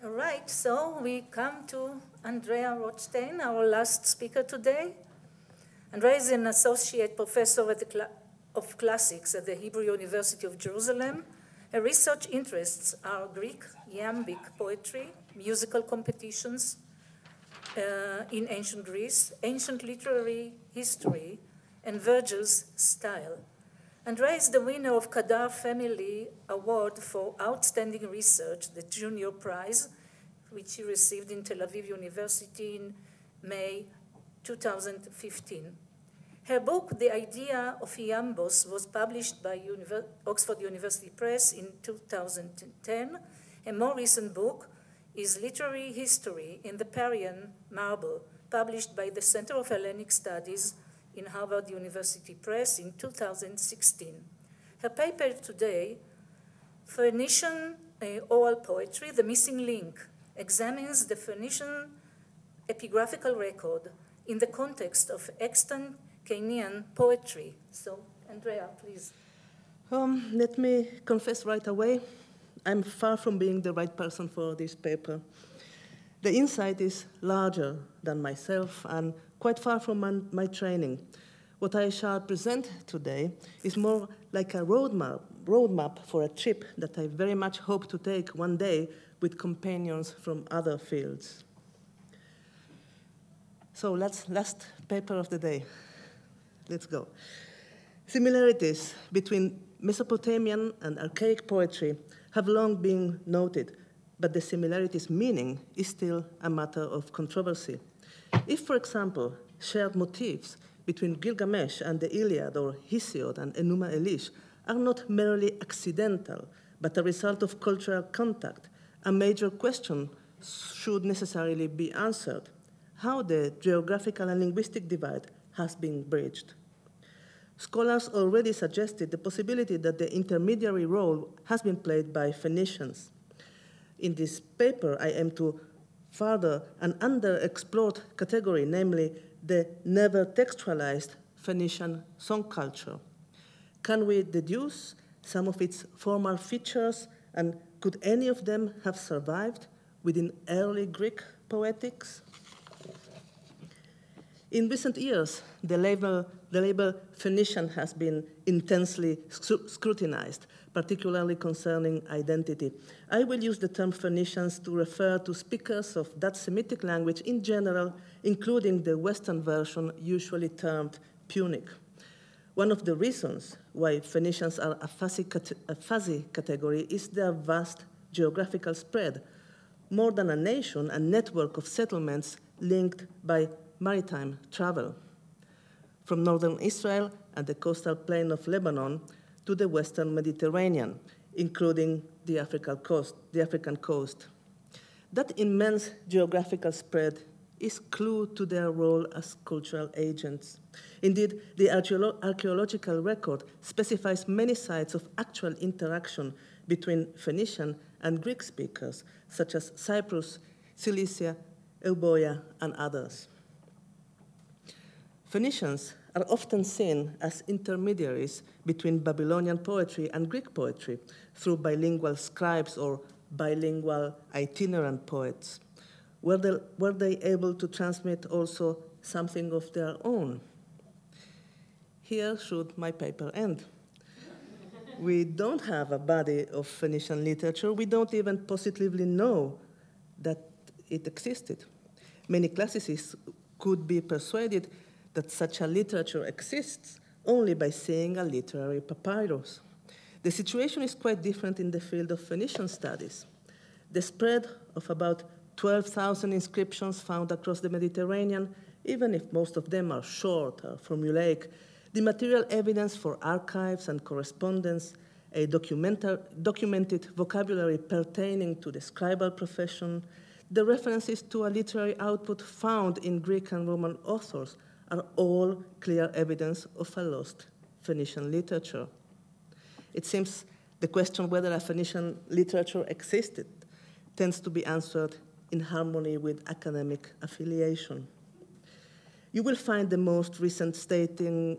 All right, so we come to Andrea Rotstein, our last speaker today. Andrea is an associate professor of classics at the Hebrew University of Jerusalem. Her research interests are Greek, iambic poetry, musical competitions in ancient Greece, ancient literary history, and Virgil's style. Andrea is the winner of Kadar Family Award for Outstanding Research, the Junior Prize, which she received in Tel Aviv University in May 2015. Her book, The Idea of Iambos, was published by Oxford University Press in 2010. A more recent book is Literary History in the Parian Marble, published by the Center of Hellenic Studies in Harvard University Press in 2016. Her paper today, Phoenician Oral Poetry, The Missing Link, examines the Phoenician epigraphical record in the context of extant Canaan poetry. So, Andrea, please. Let me confess right away, I'm far from being the right person for this paper. The insight is larger than myself and quite far from my training. What I shall present today is more like a roadmap for a trip that I very much hope to take one day with companions from other fields. So last paper of the day. Let's go. Similarities between Mesopotamian and archaic poetry have long been noted, but the similarities' meaning is still a matter of controversy. If, for example, shared motifs between Gilgamesh and the Iliad or Hesiod and Enuma Elish are not merely accidental, but a result of cultural contact, a major question should necessarily be answered: how the geographical and linguistic divide has been bridged. Scholars already suggested the possibility that the intermediary role has been played by Phoenicians. In this paper, I aim to further an underexplored category, namely the never textualized Phoenician song culture. Can we deduce some of its formal features, and could any of them have survived within early Greek poetics? In recent years, the label Phoenician has been intensely scrutinized, particularly concerning identity. I will use the term Phoenicians to refer to speakers of that Semitic language in general, including the Western version usually termed Punic. One of the reasons why Phoenicians are a fuzzy category is their vast geographical spread. More than a nation, a network of settlements linked by maritime travel, from northern Israel and the coastal plain of Lebanon to the western Mediterranean, including the African coast. That immense geographical spread is clue to their role as cultural agents. Indeed, the archaeological record specifies many sites of actual interaction between Phoenician and Greek speakers, such as Cyprus, Cilicia, Euboea, and others. Phoenicians are often seen as intermediaries between Babylonian poetry and Greek poetry through bilingual scribes or bilingual itinerant poets. Were they able to transmit also something of their own? Here should my paper end. We don't have a body of Phoenician literature. We don't even positively know that it existed. Many classicists could be persuaded that such a literature exists only by seeing a literary papyrus. The situation is quite different in the field of Phoenician studies. The spread of about 12,000 inscriptions found across the Mediterranean, even if most of them are short or formulaic, the material evidence for archives and correspondence, a documented vocabulary pertaining to the scribal profession, the references to a literary output found in Greek and Roman authors are all clear evidence of a lost Phoenician literature. It seems the question whether a Phoenician literature existed tends to be answered in harmony with academic affiliation. You will find the most recent stating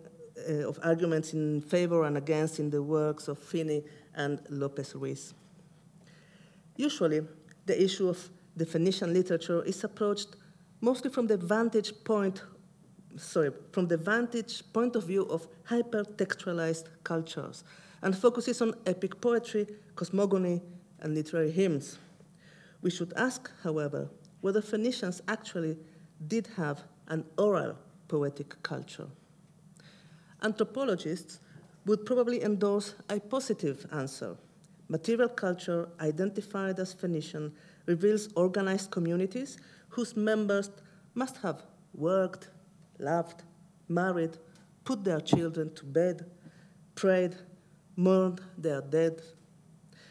of arguments in favor and against in the works of Fini and Lopez Ruiz. Usually, the issue of the Phoenician literature is approached mostly from the vantage point of view of hyper-textualized cultures and focuses on epic poetry, cosmogony, and literary hymns. We should ask, however, whether Phoenicians actually did have an oral poetic culture. Anthropologists would probably endorse a positive answer. Material culture identified as Phoenician reveals organized communities whose members must have worked, loved, married, put their children to bed, prayed, mourned their dead.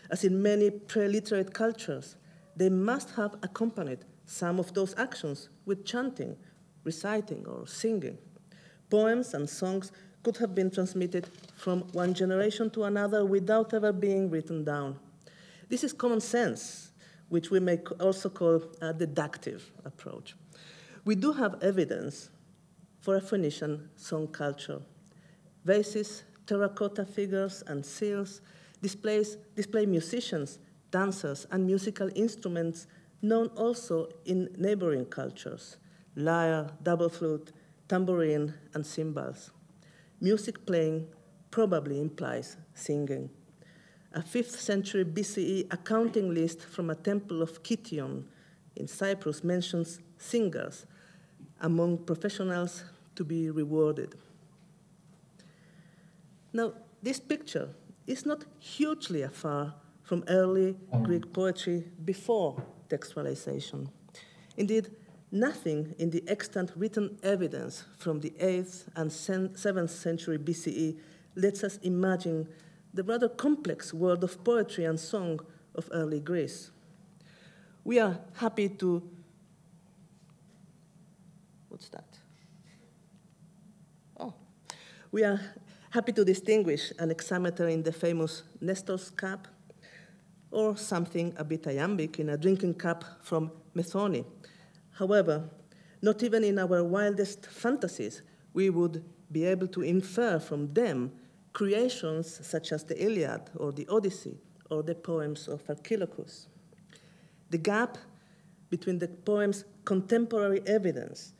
As in many pre-literate cultures, they must have accompanied some of those actions with chanting, reciting, or singing. Poems and songs could have been transmitted from one generation to another without ever being written down. This is common sense, which we may also call a deductive approach. We do have evidence for a Phoenician song culture. Vases, terracotta figures, and seals display musicians, dancers, and musical instruments known also in neighboring cultures: lyre, double flute, tambourine, and cymbals. Music playing probably implies singing. A 5th century BCE accounting list from a temple of Kition in Cyprus mentions singers among professionals to be rewarded. Now, this picture is not hugely afar from early Greek poetry before textualization. Indeed, nothing in the extant written evidence from the 8th and 7th century BCE lets us imagine the rather complex world of poetry and song of early Greece. We are happy to, we are happy to distinguish an hexameter in the famous Nestor's cup, or something a bit iambic in a drinking cup from Methone. However, not even in our wildest fantasies we would be able to infer from them creations such as the Iliad or the Odyssey or the poems of Archilochus. The gap between the poem's contemporary evidence,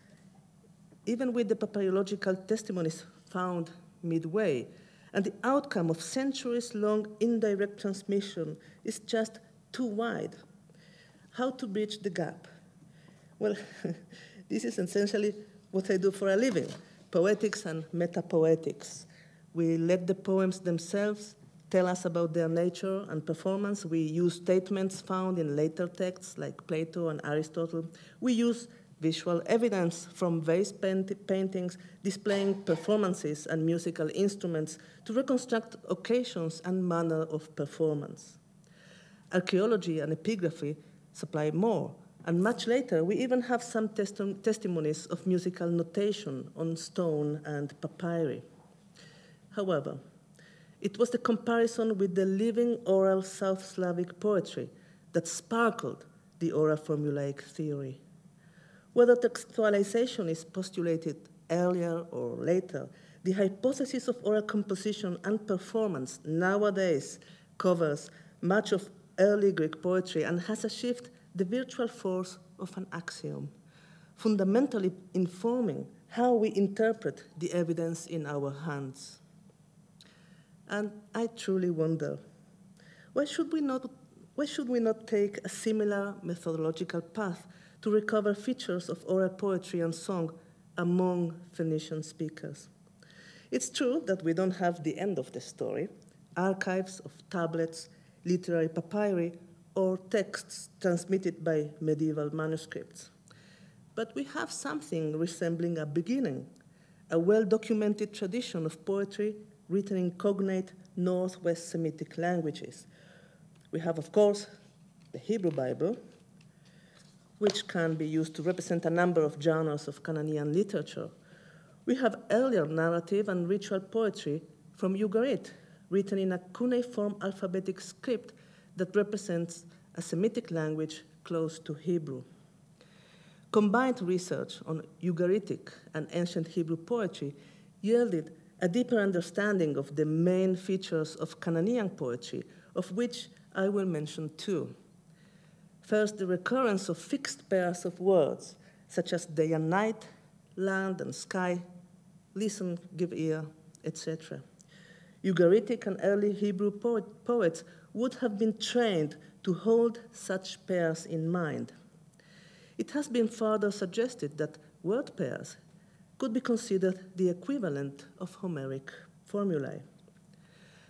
even with the papyrological testimonies found midway, and the outcome of centuries-long indirect transmission is just too wide. How to bridge the gap? Well, this is essentially what I do for a living, poetics and metapoetics. We let the poems themselves tell us about their nature and performance. We use statements found in later texts like Plato and Aristotle. We use visual evidence from vase paintings displaying performances and musical instruments to reconstruct occasions and manner of performance. Archaeology and epigraphy supply more, and much later we even have some testimonies of musical notation on stone and papyri. However, it was the comparison with the living oral South Slavic poetry that sparkled the oral formulaic theory. Whether textualization is postulated earlier or later, the hypothesis of oral composition and performance nowadays covers much of early Greek poetry and has achieved the virtual force of an axiom, fundamentally informing how we interpret the evidence in our hands. And I truly wonder, why should we not take a similar methodological path to recover features of oral poetry and song among Phoenician speakers? It's true that we don't have the end of the story, archives of tablets, literary papyri, or texts transmitted by medieval manuscripts. But we have something resembling a beginning, a well-documented tradition of poetry written in cognate Northwest Semitic languages. We have, of course, the Hebrew Bible, which can be used to represent a number of genres of Canaan literature. We have earlier narrative and ritual poetry from Ugarit, written in a cuneiform alphabetic script that represents a Semitic language close to Hebrew. Combined research on Ugaritic and ancient Hebrew poetry yielded a deeper understanding of the main features of Canaan poetry, of which I will mention two. First, the recurrence of fixed pairs of words, such as day and night, land and sky, listen, give ear, etc. Ugaritic and early Hebrew poets would have been trained to hold such pairs in mind. It has been further suggested that word pairs could be considered the equivalent of Homeric formulae.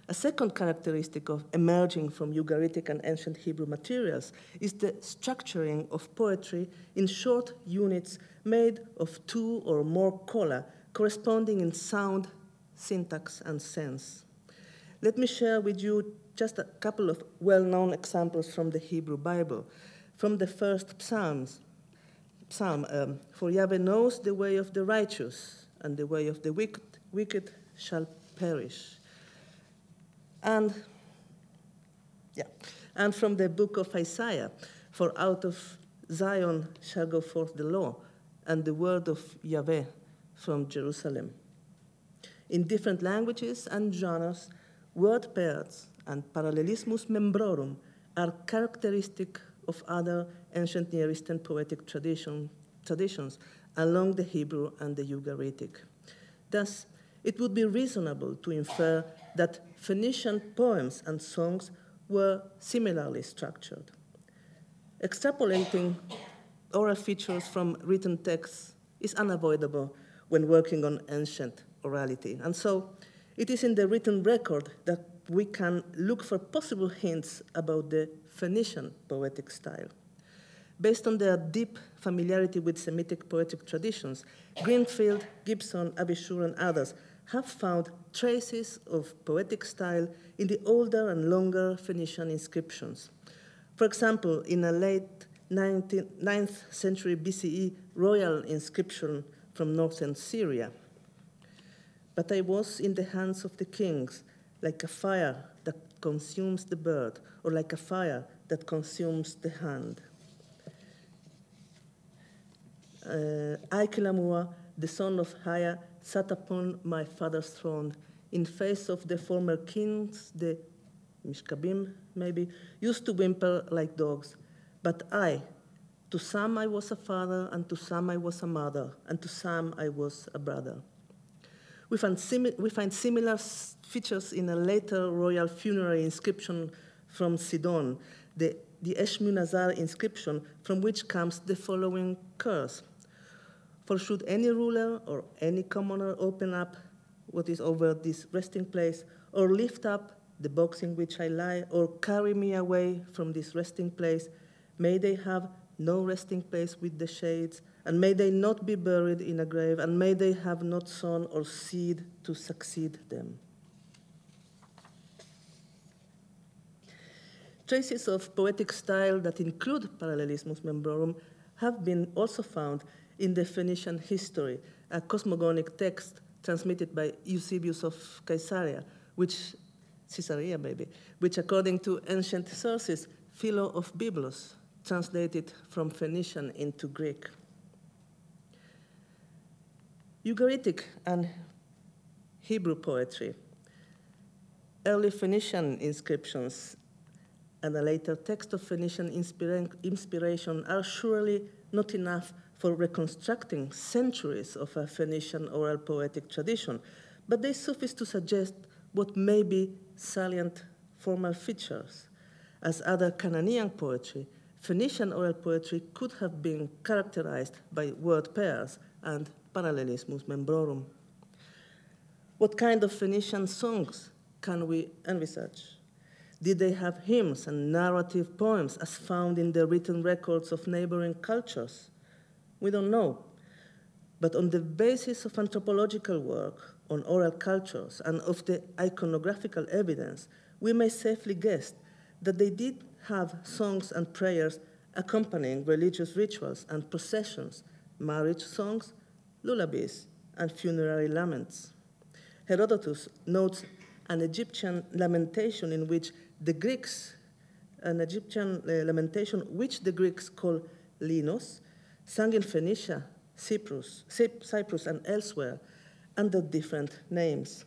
A second characteristic of emerging from Ugaritic and ancient Hebrew materials is the structuring of poetry in short units made of two or more cola, corresponding in sound, syntax, and sense. Let me share with you just a couple of well-known examples from the Hebrew Bible. From the first psalm, for Yahweh knows the way of the righteous, and the way of the wicked shall perish. And from the book of Isaiah, for out of Zion shall go forth the law, and the word of Yahweh from Jerusalem. In different languages and genres, word pairs and parallelismus membrorum are characteristic of other ancient Near Eastern poetic traditions along the Hebrew and the Ugaritic. Thus, it would be reasonable to infer that Phoenician poems and songs were similarly structured. Extrapolating oral features from written texts is unavoidable when working on ancient orality. And so it is in the written record that we can look for possible hints about the Phoenician poetic style. Based on their deep familiarity with Semitic poetic traditions, Greenfield, Gibson, Abishur, and others have found traces of poetic style in the older and longer Phoenician inscriptions. For example, in a late 9th century BCE royal inscription from northern Syria. But I was in the hands of the kings, like a fire that consumes the bird, or like a fire that consumes the hand. Aikilamua, the son of Haya, sat upon my father's throne. In face of the former kings, the Mishkabim, maybe, used to whimper like dogs. But I, to some I was a father, and to some I was a mother, and to some I was a brother. We find similar features in a later royal funerary inscription from Sidon, the Eshmunazar inscription, from which comes the following curse. For should any ruler or any commoner open up what is over this resting place, or lift up the box in which I lie, or carry me away from this resting place, may they have no resting place with the shades, and may they not be buried in a grave, and may they have not son or seed to succeed them. Traces of poetic style that include parallelismus membrorum have been also found in the Phoenician history, a cosmogonic text transmitted by Eusebius of Caesarea, which according to ancient sources, Philo of Byblos, translated from Phoenician into Greek. Ugaritic and Hebrew poetry, early Phoenician inscriptions, and a later text of Phoenician inspiration are surely not enough for reconstructing centuries of a Phoenician oral poetic tradition, but they suffice to suggest what may be salient formal features. As other Canaan poetry, Phoenician oral poetry could have been characterized by word pairs and parallelismus membrorum. What kind of Phoenician songs can we envisage? Did they have hymns and narrative poems as found in the written records of neighboring cultures? We don't know. But on the basis of anthropological work on oral cultures and of the iconographical evidence, we may safely guess that they did have songs and prayers accompanying religious rituals and processions, marriage songs, lullabies, and funerary laments. Herodotus notes an Egyptian lamentation in which the Greeks, which the Greeks call linos, sung in Phoenicia, Cyprus, and elsewhere under different names.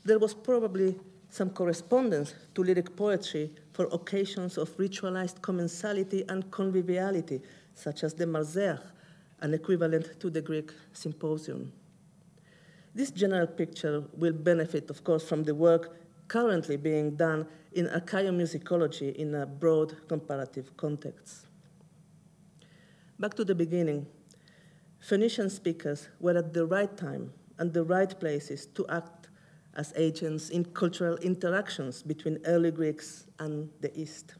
There was probably some correspondence to lyric poetry for occasions of ritualized commensality and conviviality, such as the Marzeach, an equivalent to the Greek symposium. This general picture will benefit, of course, from the work currently being done in archaeomusicology in a broad comparative context. Back to the beginning, Phoenician speakers were at the right time and the right places to act as agents in cultural interactions between early Greeks and the East.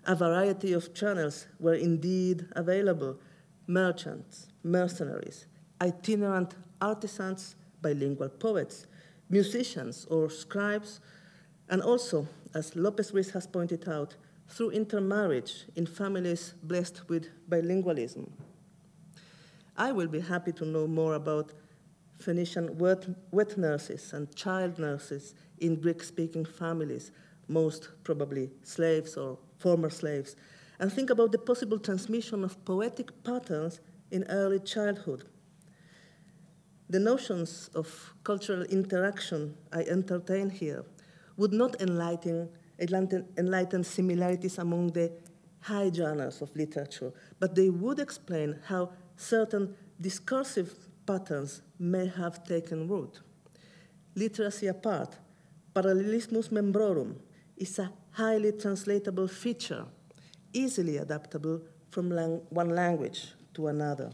A variety of channels were indeed available: merchants, mercenaries, itinerant artisans, bilingual poets, musicians or scribes, and also, as Lopez Ruiz has pointed out, through intermarriage in families blessed with bilingualism. I will be happy to know more about Phoenician wet nurses and child nurses in Greek-speaking families, most probably slaves or former slaves, and think about the possible transmission of poetic patterns in early childhood. The notions of cultural interaction I entertain here would not enlighten similarities among the high genres of literature, but they would explain how certain discursive patterns may have taken root. Literacy apart, parallelismus membrorum is a highly translatable feature, easily adaptable from one language to another.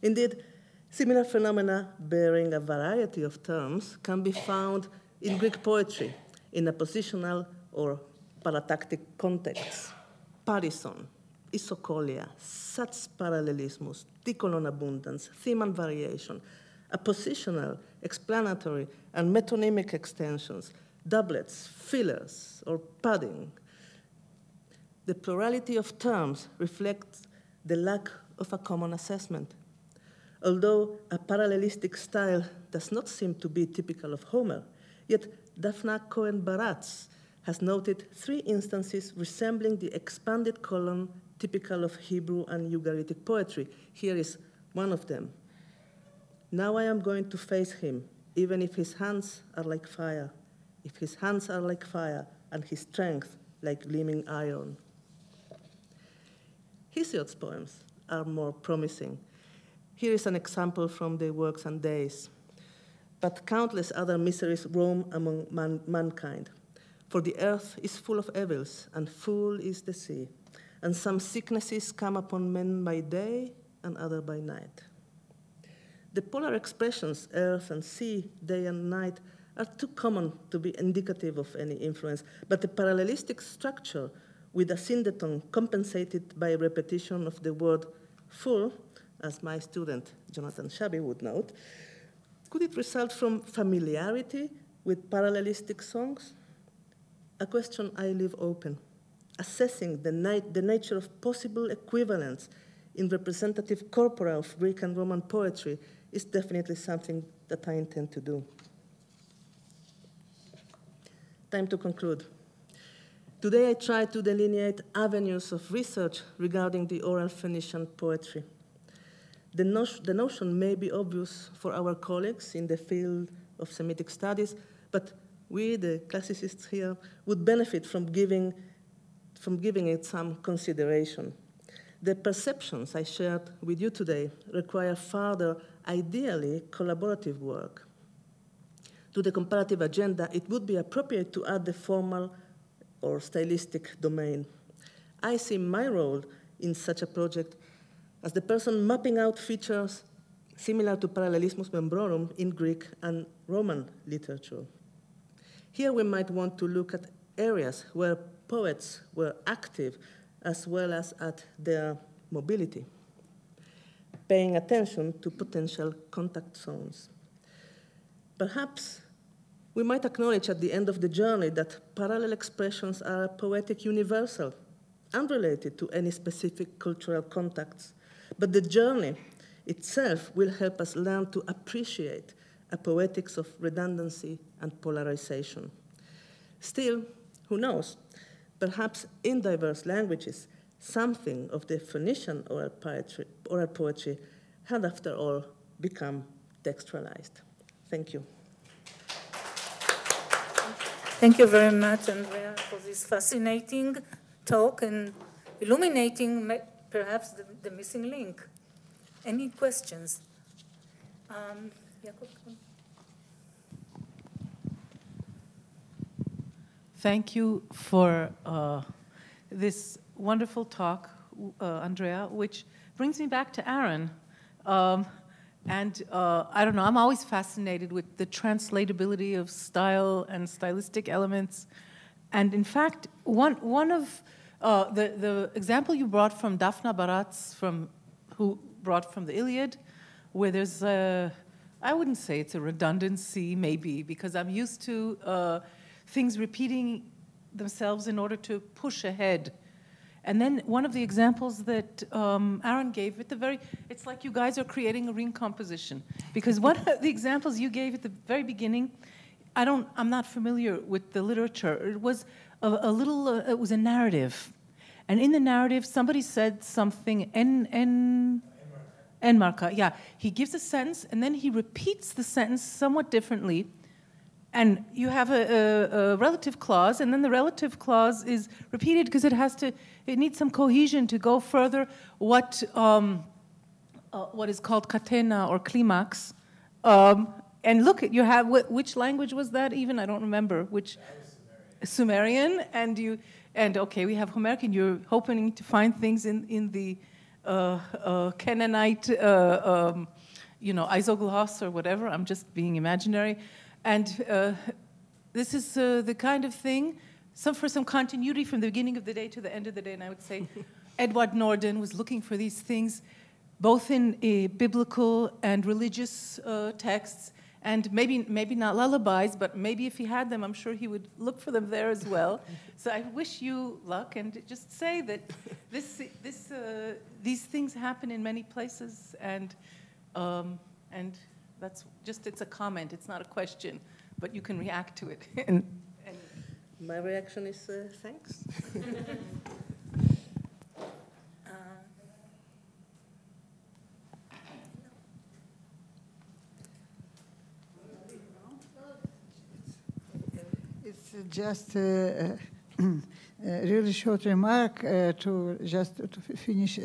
Indeed, similar phenomena bearing a variety of terms can be found in Greek poetry in a positional or paratactic context. Parison, isocolia, sats parallelismus, dicolon abundance, theme and variation, appositional, explanatory, and metonymic extensions, doublets, fillers, or padding. The plurality of terms reflects the lack of a common assessment. Although a parallelistic style does not seem to be typical of Homer, yet Daphna Cohen-Baratz has noted 3 instances resembling the expanded column typical of Hebrew and Ugaritic poetry. Here is one of them. Now I am going to face him, even if his hands are like fire, if his hands are like fire and his strength like gleaming iron. Hesiod's poems are more promising. Here is an example from the Works and Days. But countless other miseries roam among mankind. For the earth is full of evils, and full is the sea. And some sicknesses come upon men by day, and other by night. The polar expressions, earth and sea, day and night, are too common to be indicative of any influence, but the parallelistic structure with a syndeton compensated by repetition of the word full, as my student Jonathan Shabi would note, could it result from familiarity with parallelistic songs? A question I leave open. Assessing the nature of possible equivalents in representative corpora of Greek and Roman poetry is definitely something that I intend to do. Time to conclude. Today I try to delineate avenues of research regarding the oral Phoenician poetry. The notion may be obvious for our colleagues in the field of Semitic studies, but we, the classicists here, would benefit from giving it some consideration. The perceptions I shared with you today require further, ideally, collaborative work. To the comparative agenda, it would be appropriate to add the formal or stylistic domain. I see my role in such a project as the person mapping out features similar to parallelismus membrorum in Greek and Roman literature. Here we might want to look at areas where poets were active as well as at their mobility, paying attention to potential contact zones. Perhaps we might acknowledge at the end of the journey that parallel expressions are a poetic universal, unrelated to any specific cultural contacts. But the journey itself will help us learn to appreciate a poetics of redundancy and polarization. Still, who knows, perhaps in diverse languages, something of the Phoenician oral poetry had, after all, become textualized. Thank you. Thank you very much, Andrea, for this fascinating talk and illuminating perhaps the missing link. Any questions? Jacob? Thank you for this wonderful talk, Andrea, which brings me back to Aaron. I don't know, I'm always fascinated with the translatability of style and stylistic elements. And in fact, one of the example you brought from Daphna Baratz, who brought from the Iliad, where there's I wouldn't say it's a redundancy, maybe, because I'm used to things repeating themselves in order to push ahead. And then one of the examples that Aaron gave it's like you guys are creating a ring composition. Because one of the examples you gave at the very beginning, I'm not familiar with the literature. It was it was a narrative. And in the narrative, somebody said something, Enmarka, yeah. He gives a sentence, and then he repeats the sentence somewhat differently. And you have a relative clause, and then the relative clause is repeated because it needs some cohesion to go further. What is called catena or climax. And look, you have, which language was that even? I don't remember. Which? Sumerian. And okay, we have Homeric, and you're hoping to find things in the Canaanite, isogloss or whatever. I'm just being imaginary. And this is the kind of thing, for some continuity from the beginning of the day to the end of the day. And I would say Edward Norden was looking for these things, both in biblical and religious texts, and maybe not lullabies, but maybe if he had them, I'm sure he would look for them there as well. So I wish you luck, and just say that these things happen in many places, and that's just, it's a comment, it's not a question, but you can react to it. and My reaction is thanks. It's just a really short remark to finish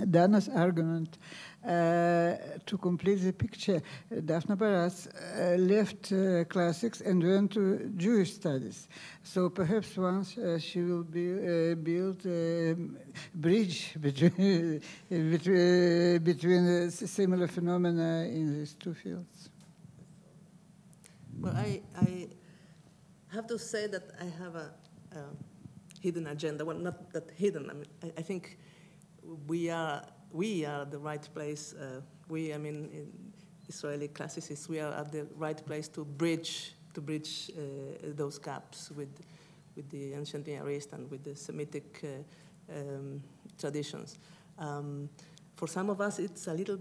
Dana's argument. To complete the picture, Daphna Baratz left classics and went to Jewish studies. So perhaps once she will build a bridge between similar phenomena in these two fields. Well, I have to say that I have a hidden agenda. Well, not that hidden. I mean, I think we are the right place. In Israeli classicists, we are at the right place to bridge those gaps with the ancient Near East and with the Semitic traditions. For some of us, it's a little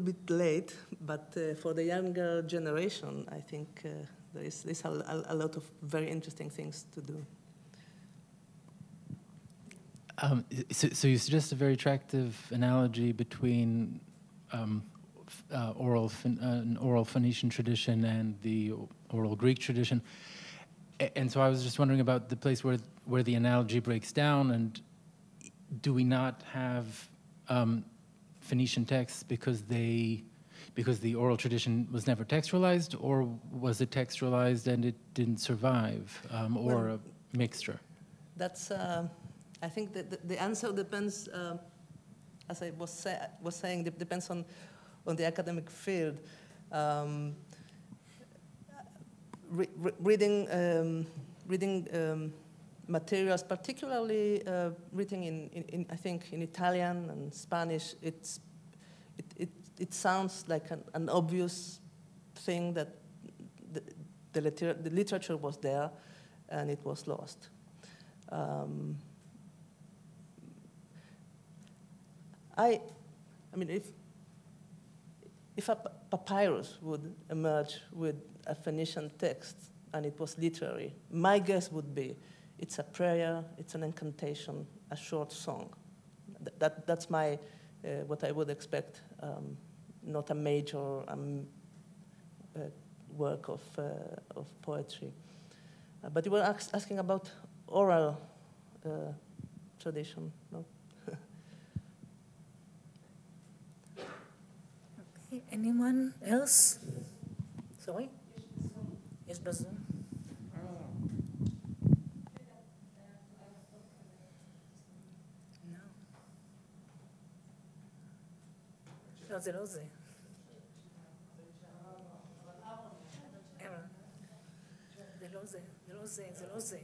bit late, but for the younger generation, I think there's a lot of very interesting things to do. So you suggest a very attractive analogy between oral Phoenician tradition and the oral Greek tradition, and so I was just wondering about the place where the analogy breaks down, and do we not have Phoenician texts because the oral tradition was never textualized, or was it textualized and it didn't survive, or a mixture? That's. I think that the answer depends, as I was saying, depends on the academic field. Reading materials, particularly written in I think in Italian and Spanish, it sounds like an obvious thing that the literature was there, and it was lost. I mean, if a papyrus would emerge with a Phoenician text and it was literary, my guess would be it's a prayer, it's an incantation, a short song. That's my what I would expect, not a major work of poetry. But you were asking about oral tradition, no? Okay, anyone else? Sorry? Yes, בזום. לא, זה לא זה. זה לא זה, זה לא זה, זה לא זה.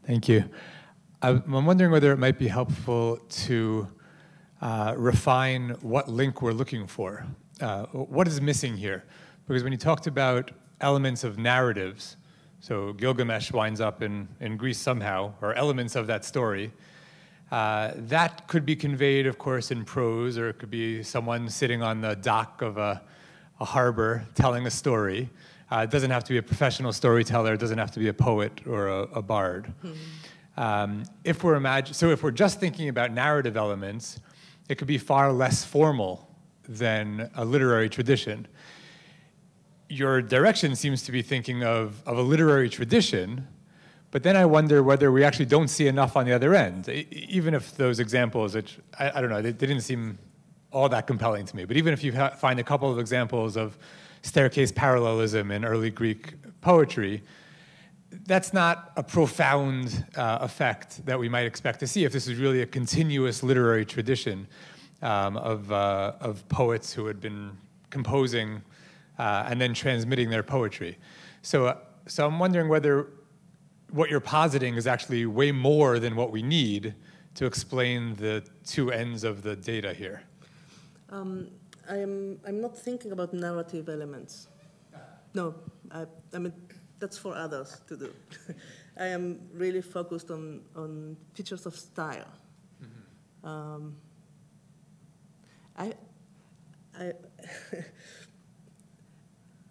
Thank you. I'm wondering whether it might be helpful to refine what link we're looking for. What is missing here? Because when you talked about elements of narratives, so Gilgamesh winds up in Greece somehow, or elements of that story, that could be conveyed, of course, in prose, or it could be someone sitting on the dock of a harbor telling a story. It doesn't have to be a professional storyteller. It doesn't have to be a poet or a bard. If we're just thinking about narrative elements, it could be far less formal than a literary tradition. Your direction seems to be thinking of a literary tradition, but then I wonder whether we actually don't see enough on the other end. Even if those examples, which I don't know, they didn't seem all that compelling to me, but even if you find a couple of examples of staircase parallelism in early Greek poetry, that's not a profound effect that we might expect to see if this is really a continuous literary tradition of poets who had been composing and then transmitting their poetry. So I'm wondering whether what you're positing is actually way more than what we need to explain the two ends of the data here. I'm not thinking about narrative elements. No, I mean, that's for others to do. I am really focused on features of style. Mm-hmm.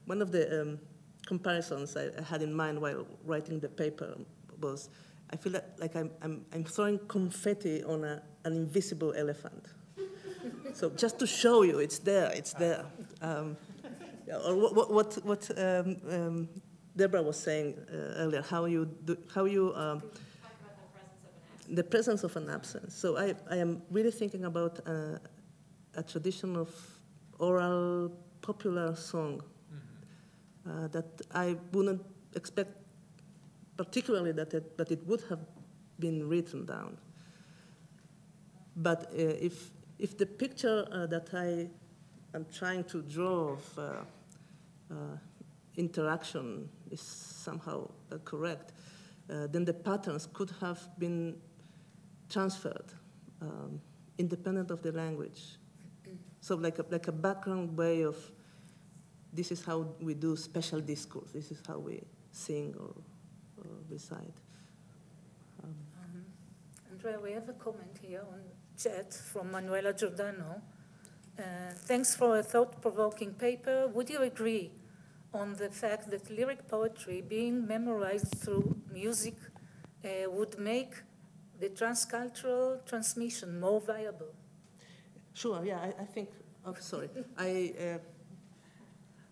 One of the comparisons I had in mind while writing the paper was, I feel like I'm throwing confetti on an invisible elephant. So just to show you, it's there. Or what Deborah was saying earlier, the presence of an absence. So I am really thinking about a tradition of oral popular song that I wouldn't expect, particularly that it would have been written down. But if the picture that I am trying to draw of interaction is somehow correct, then the patterns could have been transferred independent of the language. So like a background way of, this is how we do special discourse, this is how we sing or recite. Andrea, we have a comment here on chat from Manuela Giordano. Thanks for a thought-provoking paper. Would you agree on the fact that lyric poetry being memorized through music would make the transcultural transmission more viable? Sure, yeah, I think, oh, sorry.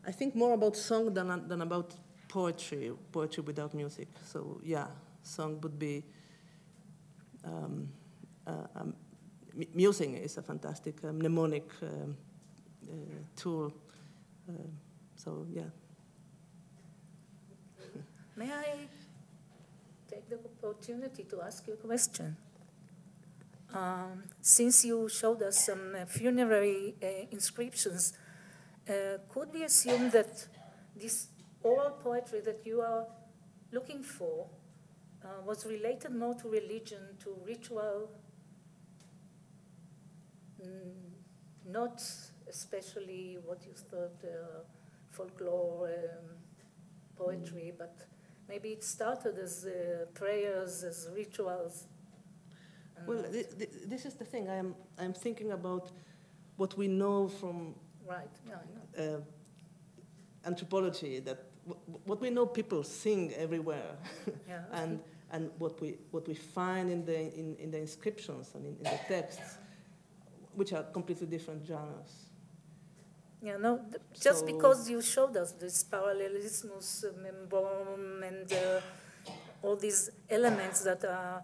I think more about song than about poetry without music. So yeah, song would be, music is a fantastic mnemonic tool. So yeah. May I take the opportunity to ask you a question? Since you showed us some funerary inscriptions, could we assume that this oral poetry that you are looking for was related more to religion, to ritual, not especially what you thought folklore poetry, but maybe it started as prayers, as rituals? Well, this is the thing. I'm thinking about what we know from anthropology, that what we know people sing everywhere, yeah. and what we find in the inscriptions and in the texts. which are completely different genres. Yeah, no, just So- because you showed us this parallelismus, and all these elements that are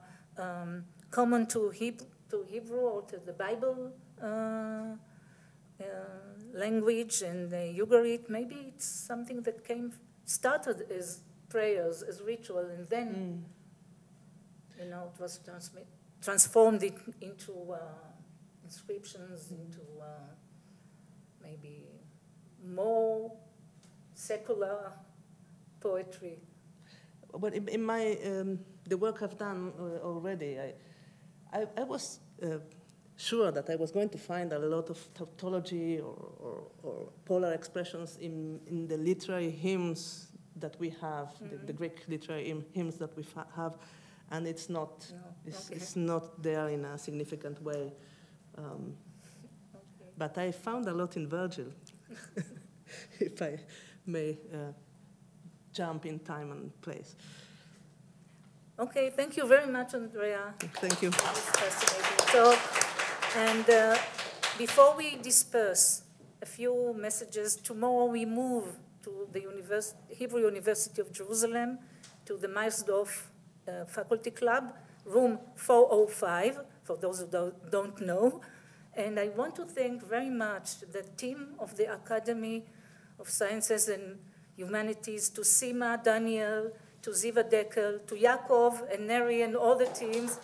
common to Hebrew or to the Bible language and the Ugarit, maybe it's something that started as prayers, as ritual, and then, it was transformed into inscriptions, into maybe more secular poetry. But in my the work I've done already, I was sure that I was going to find a lot of tautology or polar expressions in the literary hymns that we have, the Greek literary hymns that we have, and it's not. It's not there in a significant way. But I found a lot in Virgil, if I may jump in time and place. Okay, thank you very much, Andrea. Thank you. This fascinating talk. And before we disperse, a few messages. Tomorrow we move to the Hebrew University of Jerusalem, to the Meyersdorf Faculty Club, room 405, for those who don't know. And I want to thank very much the team of the Academy of Sciences and Humanities, to Sima, Daniel, to Ziva Dekel, to Yaakov and Neri and all the teams.